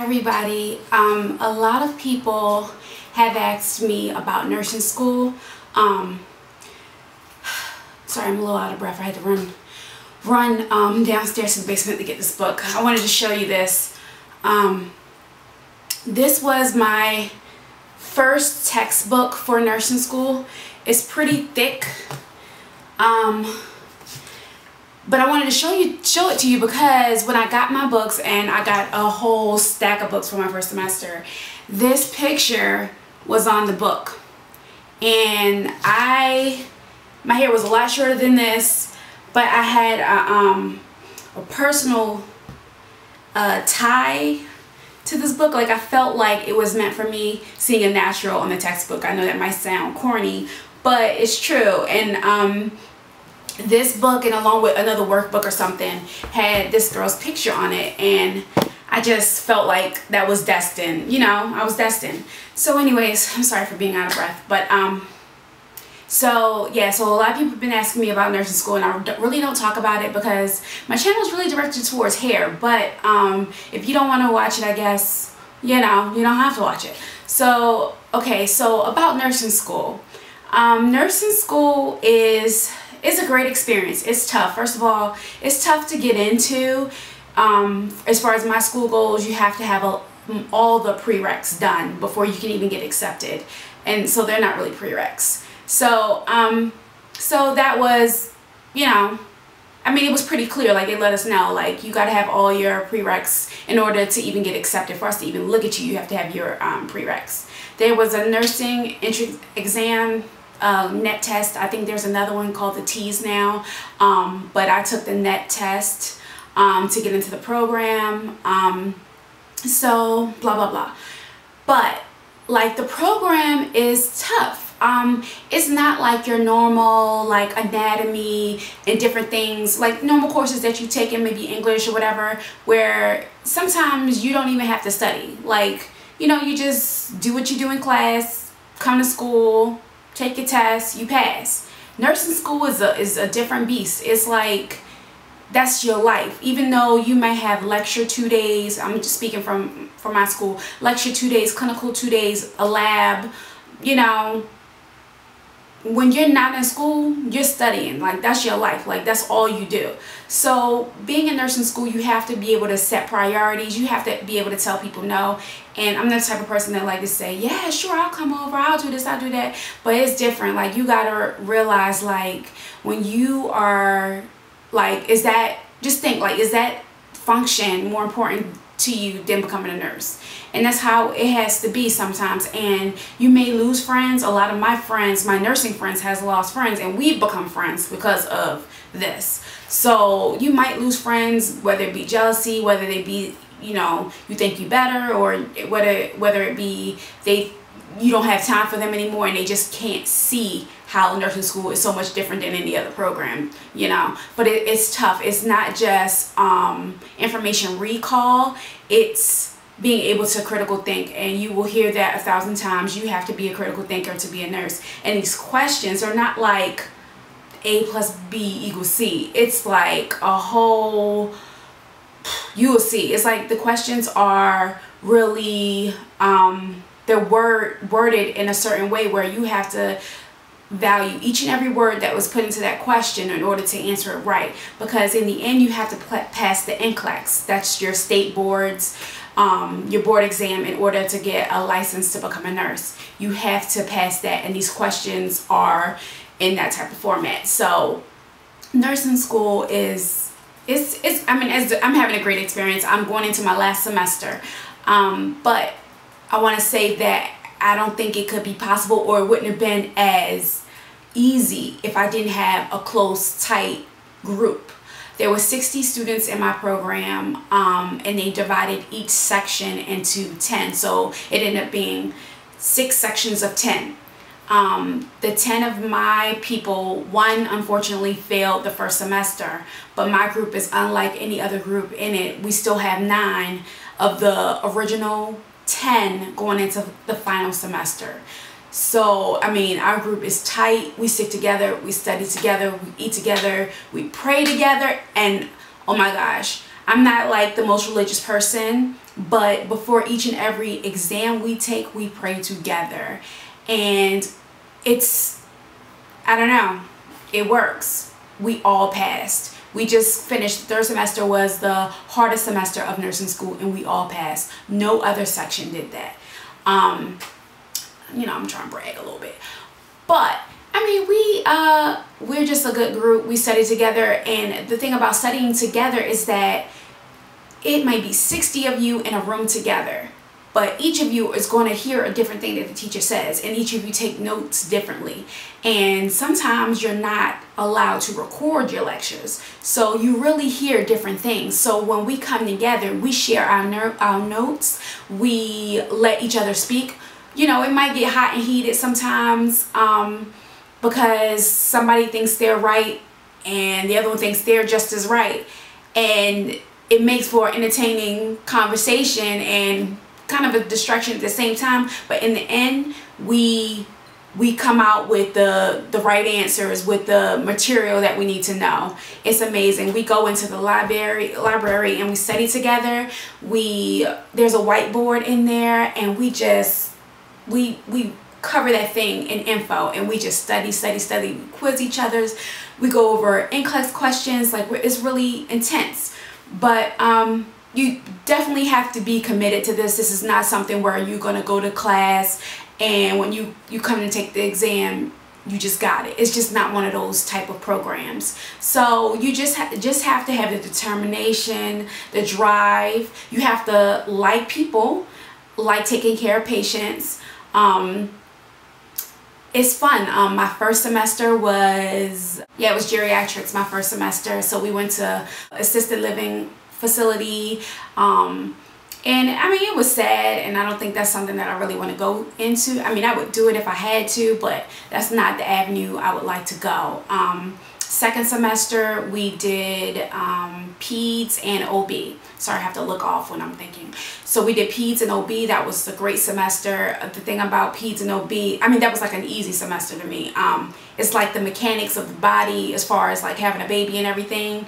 Everybody, a lot of people have asked me about nursing school. Sorry, I'm a little out of breath. I had to run downstairs to the basement to get this book. I wanted to show you this. This was my first textbook for nursing school. It's pretty thick. But I wanted to show it to you because when I got my books, and I got a whole stack of books for my first semester, this picture was on the book. And my hair was a lot shorter than this, but I had a personal tie to this book. Like, I felt like it was meant for me, seeing a natural on the textbook. I know that might sound corny, but it's true. And this book, and along with another workbook or something, had this girl's picture on it, and I just felt like that was destined. You know, I was destined. So anyways, I'm sorry for being out of breath, but so yeah, so a lot of people have been asking me about nursing school, and I really don't talk about it because my channel is really directed towards hair. But if you don't want to watch it, I guess, you know, you don't have to watch it. So okay, so about nursing school. Nursing school is a great experience. It's tough. First of all, it's tough to get into. As far as my school goes, you have to have all the prereqs done before you can even get accepted, and so they're not really prereqs. So so that was, you know, I mean, it was pretty clear. Like, they let us know, like, you got to have all your prereqs in order to even get accepted. For us to even look at you, you have to have your prereqs. There was a nursing entrance exam, net test. I think there's another one called the T's now, but I took the net test to get into the program. So blah blah blah. But like, the program is tough. It's not like your normal, like, anatomy and different things, like normal courses that you take in maybe English or whatever, where sometimes you don't even have to study. Like, you know, you just do what you do in class, come to school, take your tests, you pass. Nursing school is a different beast. It's like, that's your life. Even though you may have lecture 2 days, I'm just speaking from my school, lecture 2 days, clinical 2 days, a lab, you know, when you're not in school, you're studying. Like, that's your life. Like, that's all you do. So being in nursing school, you have to be able to set priorities. You have to be able to tell people no. And I'm the type of person that like to say, yeah, sure, I'll come over, I'll do this, I'll do that. But it's different. Like, you gotta realize, like, when you are, like, just think, like, is that function more important to you than becoming a nurse? And that's how it has to be sometimes. And you may lose friends. A lot of my friends, my nursing friends, has lost friends, and we've become friends because of this. So you might lose friends, whether it be jealousy, whether they be, you know, you think you better, or whether it be you don't have time for them anymore, and they just can't see how nursing school is so much different than any other program, you know. But it's tough. It's not just information recall. It's being able to critical think, and you will hear that 1,000 times. You have to be a critical thinker to be a nurse. And these questions are not like A plus B equals C. It's like a whole, you will see. It's like the questions are really, they're worded in a certain way where you have to value each and every word that was put into that question in order to answer it right. Because in the end, you have to pass the NCLEX. That's your state boards, your board exam, in order to get a license to become a nurse. You have to pass that, and these questions are in that type of format. So nursing school is, I mean, I'm having a great experience. I'm going into my last semester, but I want to say that I don't think it could be possible, or it wouldn't have been as easy if I didn't have a close, tight group. There were 60 students in my program, and they divided each section into 10. So it ended up being 6 sections of 10. The 10 of my people, one unfortunately failed the first semester, but my group is unlike any other group in it. We still have 9 of the original 10 going into the final semester. So, I mean, our group is tight. We stick together, we study together, we eat together, we pray together, and oh my gosh, I'm not like the most religious person, but before each and every exam we take, we pray together. And it's, I don't know, it works. We all passed. We just finished, third semester was the hardest semester of nursing school, and we all passed. No other section did that. You know, I'm trying to brag a little bit, but I mean, we're just a good group. We study together, and the thing about studying together is that it might be 60 of you in a room together, but each of you is going to hear a different thing that the teacher says, and each of you take notes differently. And sometimes you're not allowed to record your lectures, so you really hear different things. So when we come together, we share our notes, we let each other speak. You know, it might get hot and heated sometimes because somebody thinks they're right and the other one thinks they're just as right, and it makes for entertaining conversation and kind of a distraction at the same time. But in the end, we come out with the right answers, with the material that we need to know. It's amazing. We go into the library and we study together. There's a whiteboard in there, and we cover that thing in info, and we just study, we quiz each other's, we go over in-class questions. Like, it's really intense. But you definitely have to be committed to this. This is not something where you're going to go to class and when you come to take the exam, you just got it. It's just not one of those type of programs. So you just have to have the determination, the drive. You have to like people, like taking care of patients. It's fun. My first semester was, it was geriatrics, my first semester. So we went to assisted living facility. And I mean, it was sad, and I don't think that's something that I really want to go into. I mean, I would do it if I had to, but that's not the avenue I would like to go. Second semester, we did peds and OB. Sorry, I have to look off when I'm thinking. So we did peds and OB. That was a great semester. The thing about peds and OB, I mean, that was like an easy semester to me. It's like the mechanics of the body as far as like having a baby and everything.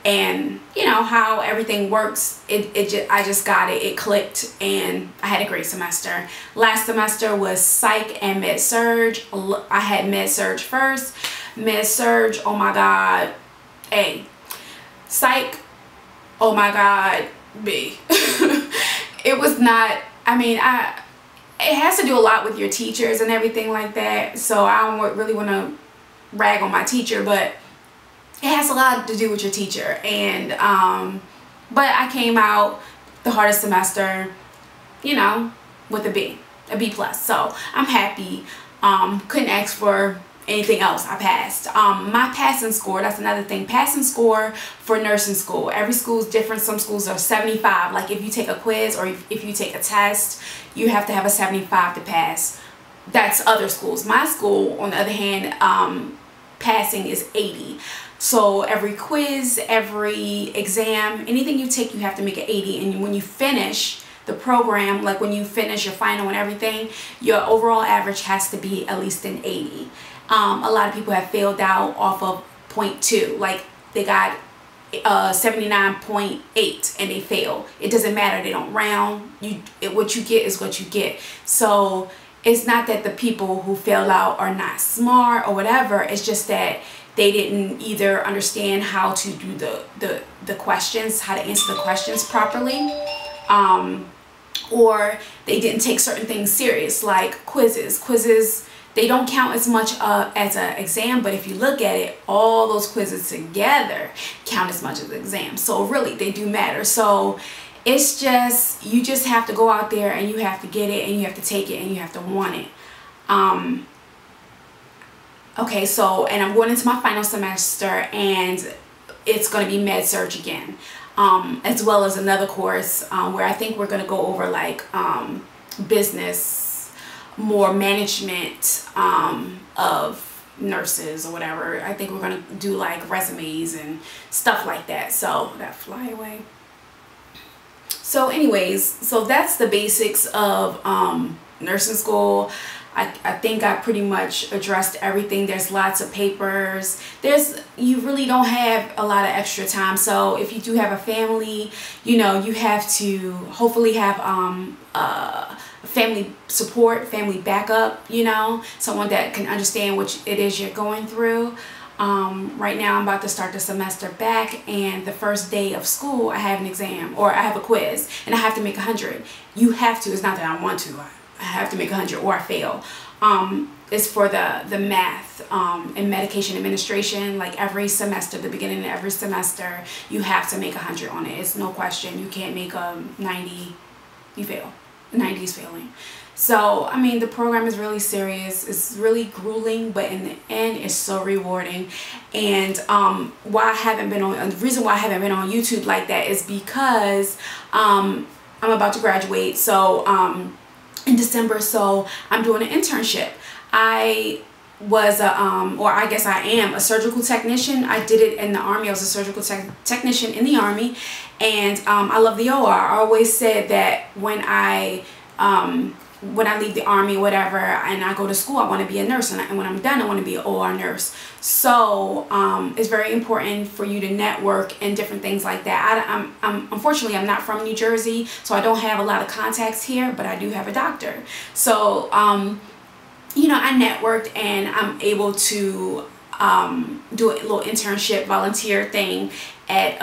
And you know how everything works. I just got it. It clicked, and I had a great semester. Last semester was psych and med surge. I had med surge first. Med surge, oh my God, A. Psych, oh my God, B. It was not. I mean, it has to do a lot with your teachers and everything like that. So I don't really want to rag on my teacher, but it has a lot to do with your teacher. And but I came out the hardest semester, you know, with a B plus. So I'm happy. Couldn't ask for anything else. I passed. My passing score, that's another thing. Passing score for nursing school. Every school is different. Some schools are 75. Like if you take a quiz or if you take a test, you have to have a 75 to pass. That's other schools. My school, on the other hand, passing is 80. So every quiz, every exam, anything you take, you have to make it 80. And when you finish the program, like when you finish your final and everything, your overall average has to be at least an 80. A lot of people have failed out off of 0.2. Like they got 79.8 and they fail. It doesn't matter. They don't round. What you get is what you get. So it's not that the people who failed out are not smart or whatever. It's just that they didn't either understand how to do the questions, how to answer the questions properly, or they didn't take certain things serious, like quizzes. Quizzes, they don't count as much as an exam, but if you look at it, all those quizzes together count as much as an exam. So really, they do matter. So it's just, you just have to go out there and you have to get it and you have to take it and you have to want it. Okay, so, and I'm going into my final semester, and it's going to be med surg again, as well as another course where I think we're going to go over like business, more management of nurses or whatever. I think we're going to do like resumes and stuff like that. So that fly away. So anyways, so that's the basics of nursing school. I think I pretty much addressed everything. There's lots of papers. You really don't have a lot of extra time. So if you do have a family, you know, you have to hopefully have family support, family backup, you know, someone that can understand what it is you're going through. Right now I'm about to start the semester back, and the first day of school I have an exam, or I have a quiz, and I have to make 100. You have to. It's not that I want to. I have to make 100 or I fail. It's for the math and medication administration. Like every semester, the beginning of every semester, you have to make 100 on it. It's no question. You can't make a 90, you fail. 90 is failing. So, I mean, the program is really serious. It's really grueling, but in the end, it's so rewarding. And the reason why I haven't been on YouTube like that is because I'm about to graduate. So, in December, so I'm doing an internship. I was or I guess I am a surgical technician. I did it in the Army. I was a surgical technician in the Army, and I love the OR. I always said that when I leave the Army, whatever, and I go to school, I want to be a nurse, and when I'm done, I want to be an OR nurse. So it's very important for you to network and different things like that. Unfortunately, I'm not from New Jersey, so I don't have a lot of contacts here, but I do have a doctor. So you know, I networked, and I'm able to do a little internship volunteer thing at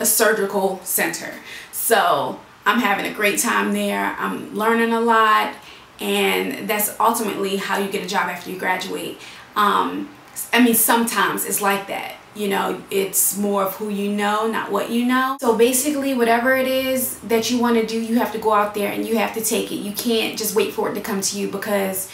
a surgical center. So I'm having a great time there. I'm learning a lot, and that's ultimately how you get a job after you graduate. I mean, sometimes it's like that. You know, it's more of who you know, not what you know. So basically, whatever it is that you want to do, you have to go out there and you have to take it. You can't just wait for it to come to you, because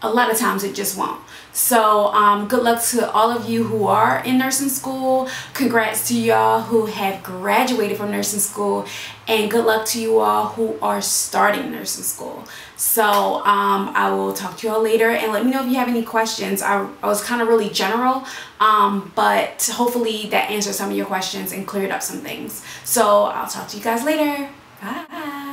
a lot of times it just won't. So good luck to all of you who are in nursing school. Congrats to y'all who have graduated from nursing school, and good luck to you all who are starting nursing school. So I will talk to y'all later, and let me know if you have any questions. I was kind of really general, but hopefully that answered some of your questions and cleared up some things. So I'll talk to you guys later. Bye.